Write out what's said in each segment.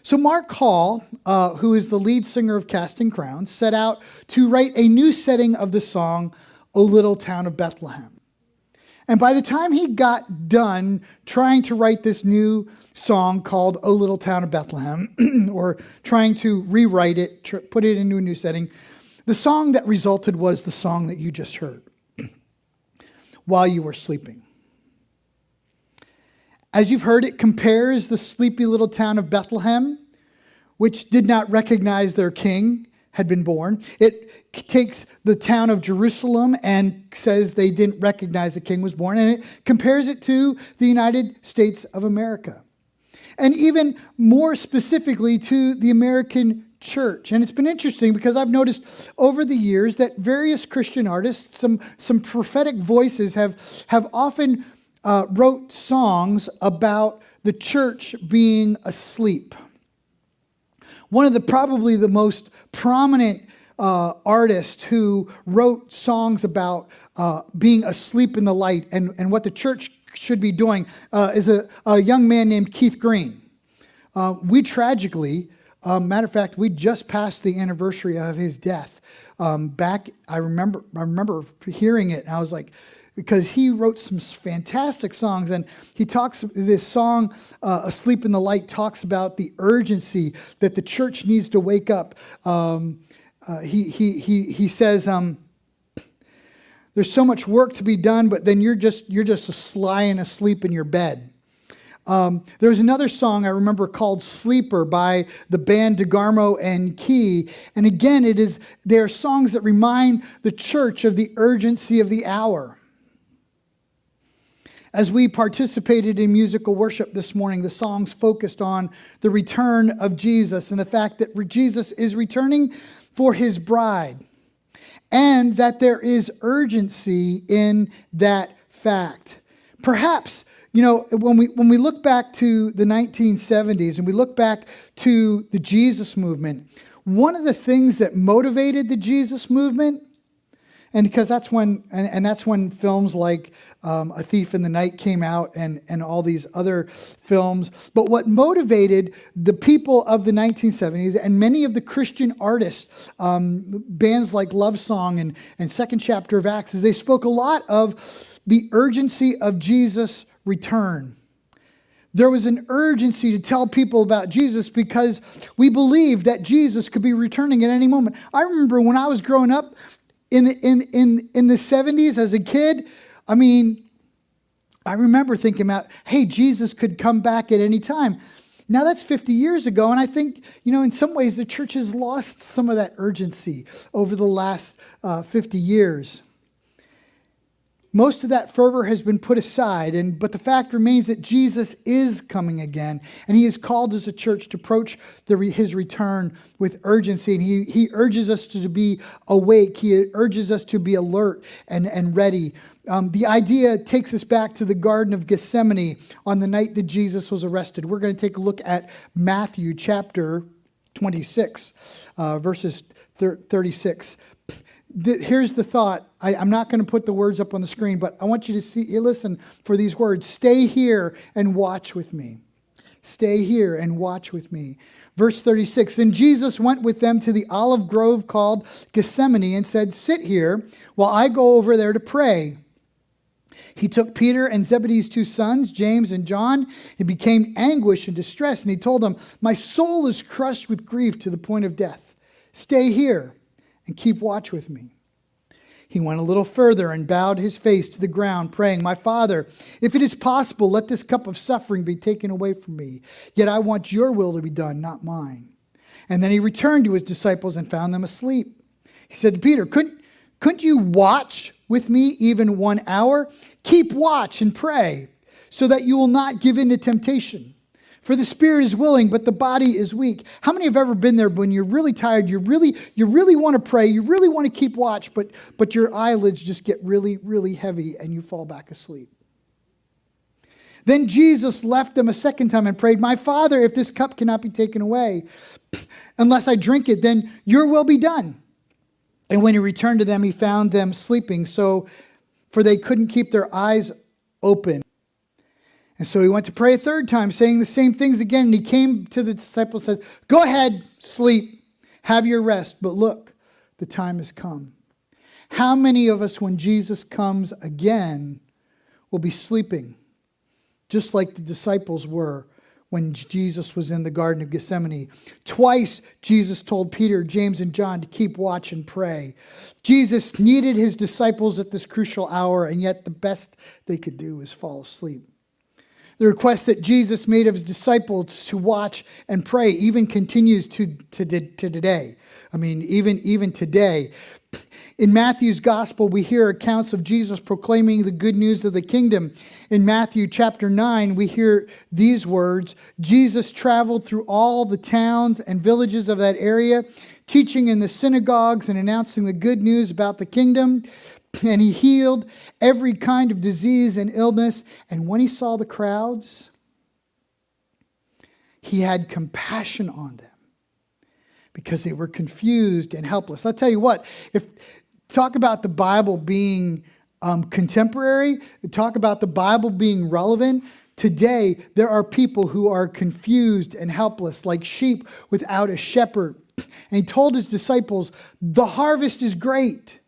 So Mark Hall, who is the lead singer of Casting Crowns, set out to write a new setting of the song, O Little Town of Bethlehem. And by the time he got done trying to write this new song called O Little Town of Bethlehem, or trying to rewrite it, put it into a new setting, the song that resulted was the song that you just heard, While You Were Sleeping. As you've heard, it compares the sleepy little town of Bethlehem, which did not recognize their king had been born. It takes the town of Jerusalem and says they didn't recognize the king was born, and it compares it to the United States of America. And even more specifically to the American church. And it's been interesting because I've noticed over the years that various Christian artists, some prophetic voices have often wrote songs about the church being asleep. One of probably the most prominent artists who wrote songs about being asleep in the light and what the church should be doing is a young man named Keith Green. We tragically, matter of fact, we just passed the anniversary of his death. I remember hearing it, and I was like, because he wrote some fantastic songs, and this song, Asleep in the Light, talks about the urgency that the church needs to wake up. He says, there's so much work to be done, but then you're just lying asleep in your bed. There's another song I remember called Sleeper by the band DeGarmo and Key. And again, they are songs that remind the church of the urgency of the hour. As we participated in musical worship this morning, the songs focused on the return of Jesus and the fact that Jesus is returning for his bride, and that there is urgency in that fact. Perhaps, when we look back to the 1970s and we look back to the Jesus movement, one of the things that motivated the Jesus movement, and because that's when films like A Thief in the Night came out and all these other films. But what motivated the people of the 1970s and many of the Christian artists, bands like LifeSong and Second Chapter of Acts, is they spoke a lot of the urgency of Jesus' return. There was an urgency to tell people about Jesus because we believed that Jesus could be returning at any moment. I remember when I was growing up, in the 70s as a kid, I remember thinking about, hey, Jesus could come back at any time. Now that's 50 years ago, and I think, in some ways the church has lost some of that urgency over the last 50 years. Most of that fervor has been put aside, but the fact remains that Jesus is coming again, and he has called us a church to approach his return with urgency, and he urges us to be awake. He urges us to be alert and ready. The idea takes us back to the Garden of Gethsemane on the night that Jesus was arrested. We're going to take a look at Matthew chapter 26, verses 36. Here's the thought. I'm not going to put the words up on the screen, but I want you to listen for these words. Stay here and watch with me. Stay here and watch with me. Verse 36, and Jesus went with them to the olive grove called Gethsemane and said, sit here while I go over there to pray. He took Peter and Zebedee's two sons, James and John, and became anguished and distressed. And he told them, my soul is crushed with grief to the point of death. Stay here and keep watch with me. He went a little further and bowed his face to the ground, praying, my Father, if it is possible, let this cup of suffering be taken away from me. Yet I want your will to be done, not mine. And then he returned to his disciples and found them asleep. He said to Peter, couldn't you watch with me even 1 hour? Keep watch and pray so that you will not give in to temptation. For the spirit is willing, but the body is weak. How many have ever been there when you're really tired, you really want to pray, you really want to keep watch, but your eyelids just get really, really heavy and you fall back asleep? Then Jesus left them a second time and prayed, my Father, if this cup cannot be taken away, unless I drink it, then your will be done. And when he returned to them, he found them sleeping, for they couldn't keep their eyes open. And so he went to pray a third time, saying the same things again. And he came to the disciples and said, go ahead, sleep, have your rest. But look, the time has come. How many of us, when Jesus comes again, will be sleeping, just like the disciples were when Jesus was in the Garden of Gethsemane? Twice, Jesus told Peter, James, and John to keep watch and pray. Jesus needed his disciples at this crucial hour, and yet the best they could do was fall asleep. The request that Jesus made of his disciples to watch and pray even continues to today. I mean, even today. In Matthew's gospel, we hear accounts of Jesus proclaiming the good news of the kingdom. In Matthew chapter 9, we hear these words: Jesus traveled through all the towns and villages of that area, teaching in the synagogues and announcing the good news about the kingdom. And he healed every kind of disease and illness. And when he saw the crowds, he had compassion on them because they were confused and helpless. I'll tell you what, if talk about the Bible being contemporary, talk about the Bible being relevant. Today, there are people who are confused and helpless, like sheep without a shepherd. And he told his disciples, the harvest is great,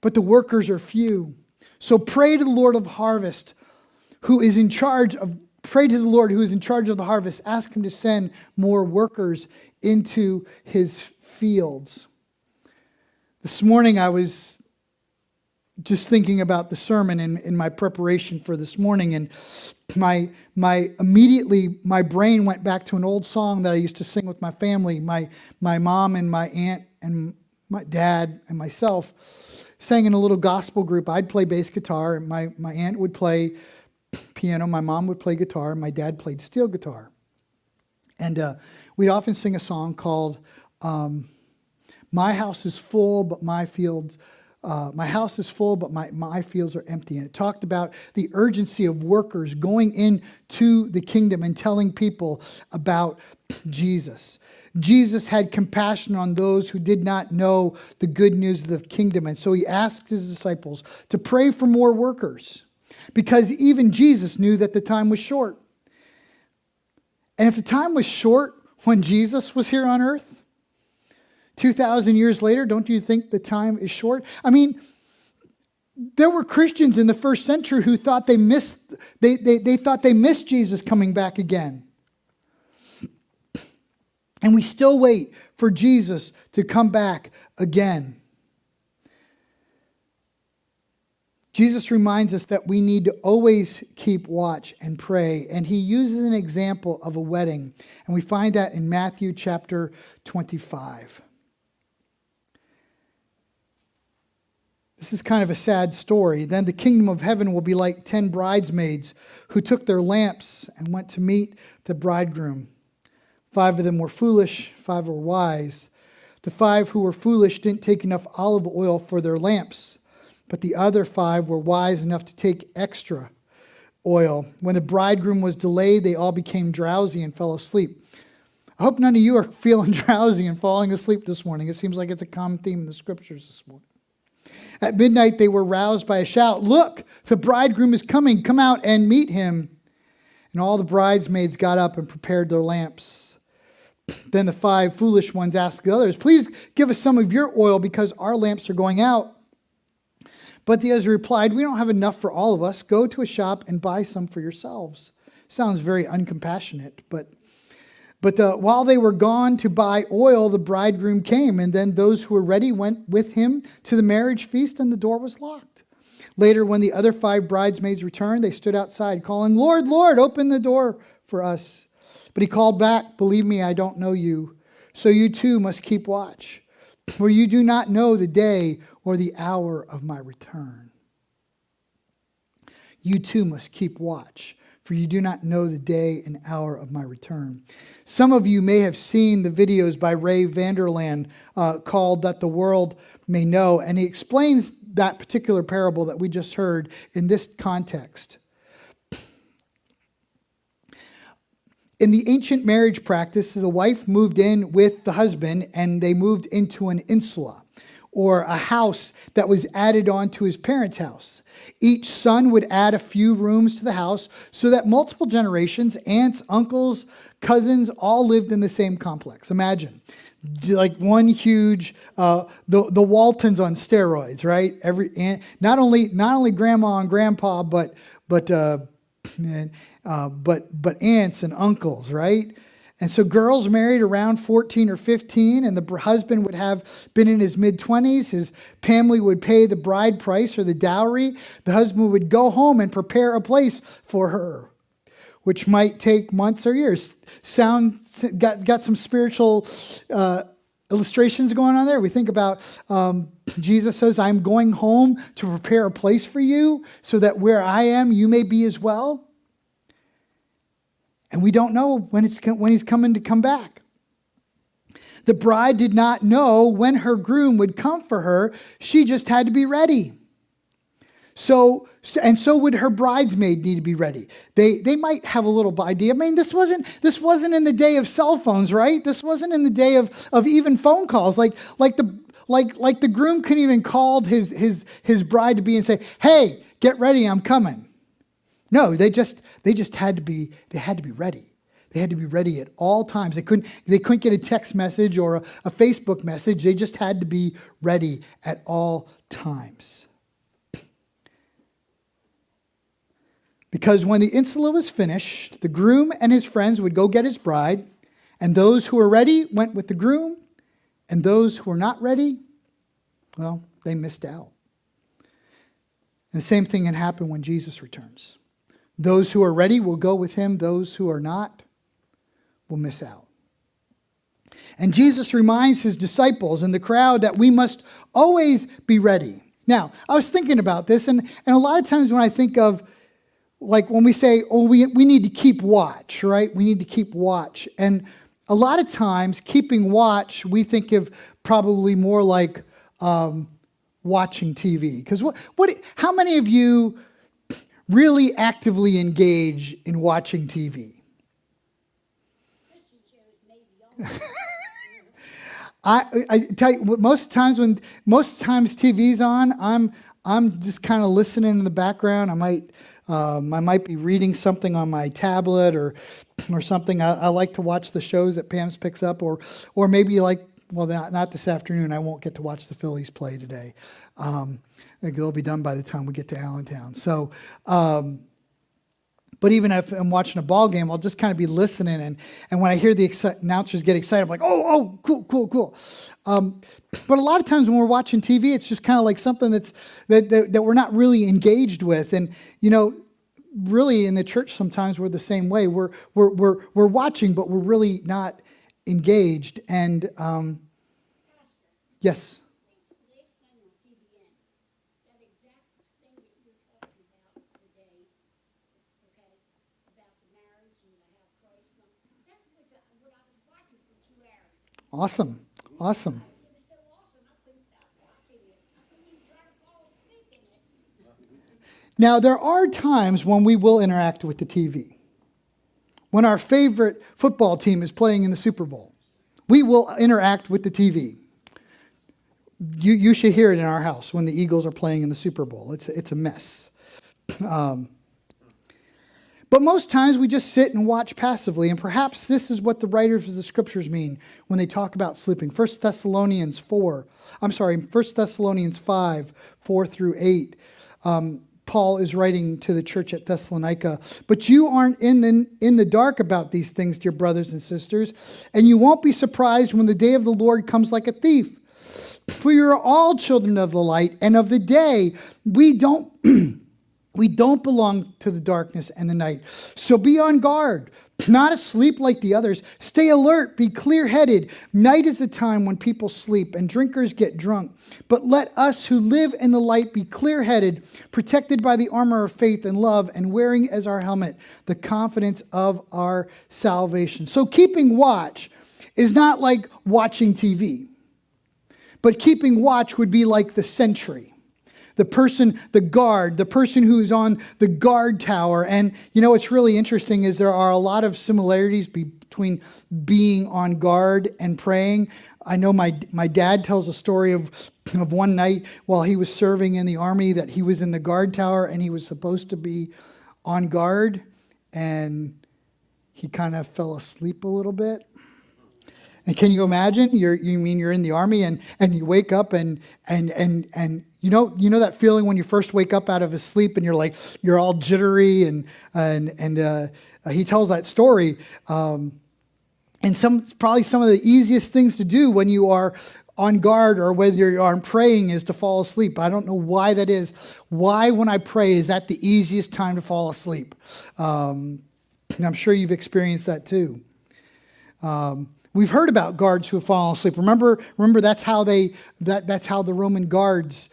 but the workers are few. So pray to the Lord of harvest, who is in charge of, pray to the Lord who is in charge of the harvest. Ask him to send more workers into his fields. This morning I was just thinking about the sermon in my preparation for this morning, and my brain went back to an old song that I used to sing with my family. My mom and my aunt and my dad and myself sang in a little gospel group. I'd play bass guitar, and my aunt would play piano, my mom would play guitar, and my dad played steel guitar. And we'd often sing a song called My House is Full, but my fields, my house is full, but my fields are empty. And it talked about the urgency of workers going into the kingdom and telling people about Jesus. Jesus had compassion on those who did not know the good news of the kingdom. And so he asked his disciples to pray for more workers, because even Jesus knew that the time was short. And if the time was short when Jesus was here on earth, 2,000 years later, don't you think the time is short? I mean, there were Christians in the first century who thought they missed Jesus coming back again. And we still wait for Jesus to come back again. Jesus reminds us that we need to always keep watch and pray. And he uses an example of a wedding. And we find that in Matthew chapter 25. This is kind of a sad story. Then the kingdom of heaven will be like 10 bridesmaids who took their lamps and went to meet the bridegroom. 5 of them were foolish, 5 were wise. The 5 who were foolish didn't take enough olive oil for their lamps, but the other 5 were wise enough to take extra oil. When the bridegroom was delayed, they all became drowsy and fell asleep. I hope none of you are feeling drowsy and falling asleep this morning. It seems like it's a common theme in the scriptures this morning. At midnight, they were roused by a shout, "Look, the bridegroom is coming. Come out and meet him." And all the bridesmaids got up and prepared their lamps. Then the 5 foolish ones asked the others, "Please give us some of your oil because our lamps are going out." But the others replied, "We don't have enough for all of us. Go to a shop and buy some for yourselves." Sounds very uncompassionate, but while they were gone to buy oil, the bridegroom came, and then those who were ready went with him to the marriage feast, and the door was locked. Later, when the other 5 bridesmaids returned, they stood outside calling, "Lord, Lord, open the door for us." But he called back, "Believe me, I don't know you. So you too must keep watch, for you do not know the day or the hour of my return." You too must keep watch, for you do not know the day and hour of my return. Some of you may have seen the videos by Ray Vanderland called That the World May Know, and he explains that particular parable that we just heard in this context. In the ancient marriage practice, the wife moved in with the husband, and they moved into an insula, or a house that was added on to his parents' house. Each son would add a few rooms to the house so that multiple generations, aunts, uncles, cousins, all lived in the same complex. Imagine, like one huge, the Waltons on steroids, right? Every aunt, not only grandma and grandpa, but aunts and uncles, right? And so girls married around 14 or 15, and the husband would have been in his mid-20s. His family would pay the bride price or the dowry. The husband would go home and prepare a place for her, which might take months or years. Got some spiritual illustrations going on there. We think about Jesus says, I'm going home to prepare a place for you so that where I am, you may be as well. And we don't know when he's coming to come back. The bride did not know when her groom would come for her. She just had to be ready. So would her bridesmaid need to be ready. They might have a little idea. I mean, this wasn't in the day of cell phones, right? This wasn't in the day of even phone calls. Like the groom couldn't even call his bride to be and say, "Hey, get ready, I'm coming." No, they just had to be ready. They had to be ready at all times. They couldn't get a text message or a Facebook message. They just had to be ready at all times. Because when the insula was finished, the groom and his friends would go get his bride, and those who were ready went with the groom, and those who were not ready, well, they missed out. And the same thing can happen when Jesus returns. Those who are ready will go with him. Those who are not will miss out. And Jesus reminds his disciples and the crowd that we must always be ready. Now, I was thinking about this, and a lot of times when I think of, like when we say, oh, we need to keep watch, right? We need to keep watch. And a lot of times, keeping watch, we think of probably more like watching TV. Because how many of you really actively engage in watching TV? I tell you, most times TV's on, I'm just kind of listening in the background. I might be reading something on my tablet or something. I like to watch the shows that Pam's picks up, or maybe not this afternoon. I won't get to watch the Phillies play today. They'll be done by the time we get to Allentown. So, but even if I'm watching a ball game, I'll just kind of be listening. And when I hear the announcers get excited, I'm like, oh, cool. But a lot of times when we're watching TV, it's just kind of like something that we're not really engaged with. And, really in the church sometimes we're the same way. We're watching, but we're really not engaged. And, yes. Awesome. Now, there are times when we will interact with the TV. When our favorite football team is playing in the Super Bowl, we will interact with the TV. You should hear it in our house when the Eagles are playing in the Super Bowl. It's a mess. But most times we just sit and watch passively, and perhaps this is what the writers of the scriptures mean when they talk about sleeping. 1 Thessalonians 5, 4 through 8. Paul is writing to the church at Thessalonica. But you aren't in the dark about these things, dear brothers and sisters, and you won't be surprised when the day of the Lord comes like a thief. For you are all children of the light and of the day. We don't belong to the darkness and the night. So be on guard, not asleep like the others. Stay alert, be clear-headed. Night is a time when people sleep and drinkers get drunk. But let us who live in the light be clear-headed, protected by the armor of faith and love, and wearing as our helmet the confidence of our salvation. So keeping watch is not like watching TV. But keeping watch would be like the sentry. the person, the guard, the person who's on the guard tower. And what's really interesting is there are a lot of similarities between being on guard and praying. I know my dad tells a story of one night while he was serving in the army that he was in the guard tower and he was supposed to be on guard, and he kind of fell asleep a little bit. And can you imagine? You're in the army and you wake up and you know that feeling when you first wake up out of a sleep and you're all jittery and he tells that story. And probably some of the easiest things to do when you are on guard or whether you are praying is to fall asleep. I don't know why that is. Why, when I pray, is that the easiest time to fall asleep? And I'm sure you've experienced that too. We've heard about guards who have fallen asleep. Remember that's how that's how the Roman guards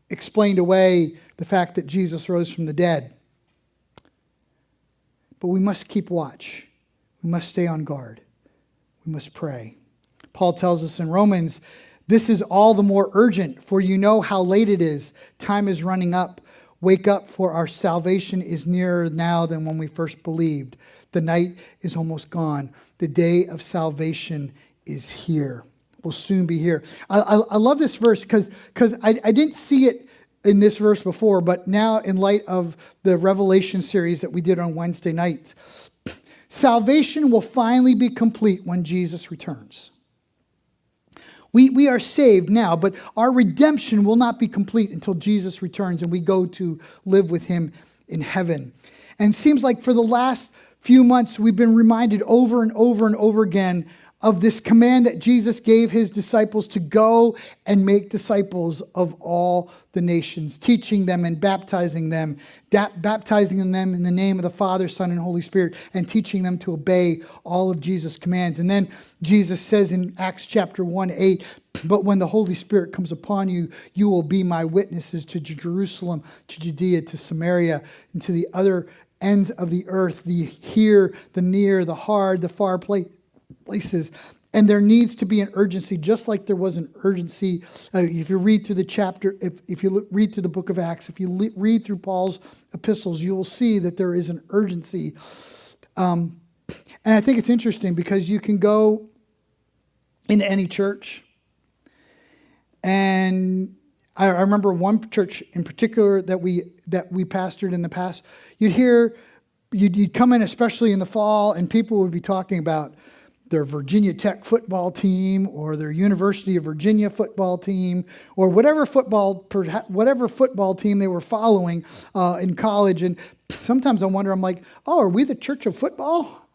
explained away the fact that Jesus rose from the dead. But we must keep watch. We must stay on guard. We must pray. Paul tells us in Romans, this is all the more urgent, for you know how late it is. Time is running up. Wake up, for our salvation is nearer now than when we first believed. The night is almost gone. The day of salvation is here. Will soon be here. I love this verse because I didn't see it in this verse before, but now in light of the Revelation series that we did on Wednesday nights, salvation will finally be complete when Jesus returns. We are saved now, but our redemption will not be complete until Jesus returns and we go to live with him in heaven. And it seems like for the last few months, we've been reminded over and over and over again of this command that Jesus gave his disciples to go and make disciples of all the nations, teaching them and baptizing them in the name of the Father, Son, and Holy Spirit, and teaching them to obey all of Jesus' commands. And then Jesus says in Acts chapter 1:8, but when the Holy Spirit comes upon you, you will be my witnesses to Jerusalem, to Judea, to Samaria, and to the other ends of the earth, the here, the near, the hard, the far places. And there needs to be an urgency, just like there was an urgency. If you read through the chapter, if you read through the book of Acts, if you read through Paul's epistles, you will see that there is an urgency. And I think it's interesting because you can go into any church. And I remember one church in particular that we pastored in the past. You'd come in, especially in the fall, and people would be talking about their Virginia Tech football team or their University of Virginia football team or whatever football team they were following in college. And sometimes I wonder, I'm like, oh, are we the church of football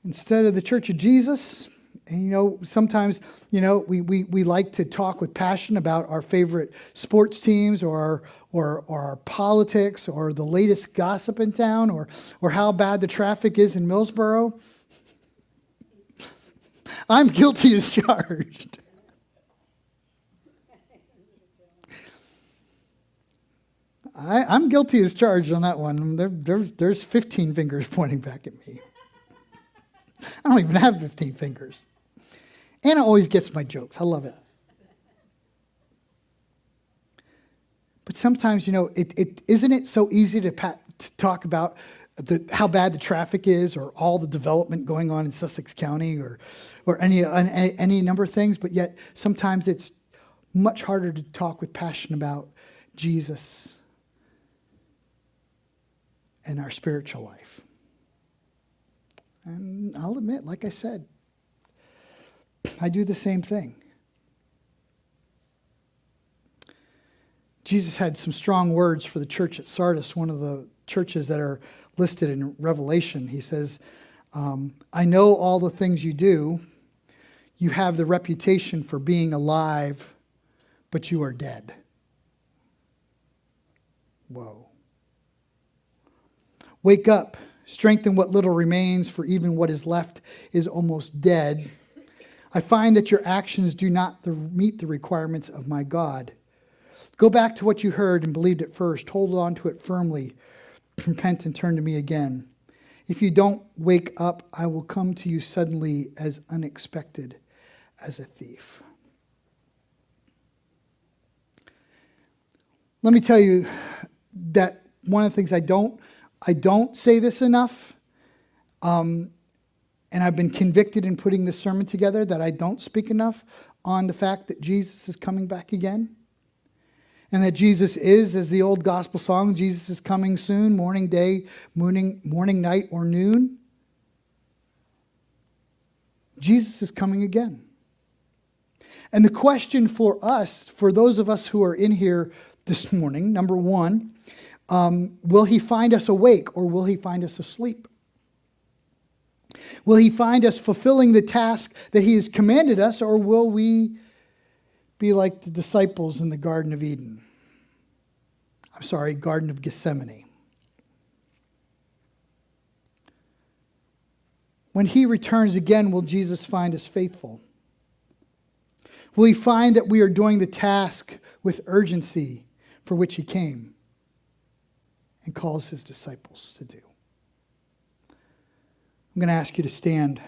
instead of the church of Jesus? And, sometimes, we like to talk with passion about our favorite sports teams or our politics or the latest gossip in town or how bad the traffic is in Millsboro. I'm guilty as charged. I'm guilty as charged on that one. There's 15 fingers pointing back at me. I don't even have 15 fingers. Anna always gets my jokes. I love it. But sometimes, isn't it so easy to talk about how bad the traffic is or all the development going on in Sussex County or any number of things, but yet sometimes it's much harder to talk with passion about Jesus and our spiritual life. And I'll admit, like I said, I do the same thing. Jesus had some strong words for the church at Sardis, one of the churches that are listed in Revelation. He says, I know all the things you do. You have the reputation for being alive, but you are dead. Whoa. Wake up, strengthen what little remains, for even what is left is almost dead. I find that your actions do not meet the requirements of my God. Go back to what you heard and believed at first. Hold on to it firmly. Repent and turn to me again. If you don't wake up, I will come to you suddenly as unexpected as a thief. Let me tell you that one of the things I don't say this enough, and I've been convicted in putting this sermon together, that I don't speak enough on the fact that Jesus is coming back again. And that Jesus is, as the old gospel song, Jesus is coming soon, morning, day, morning, night, or noon. Jesus is coming again. And the question for us, for those of us who are in here this morning, number one, will he find us awake or will he find us asleep? Will he find us fulfilling the task that he has commanded us, or will we be like the disciples in the Garden of Eden? Garden of Gethsemane. When he returns again, will Jesus find us faithful? Will he find that we are doing the task with urgency for which he came and calls his disciples to do? I'm going to ask you to stand.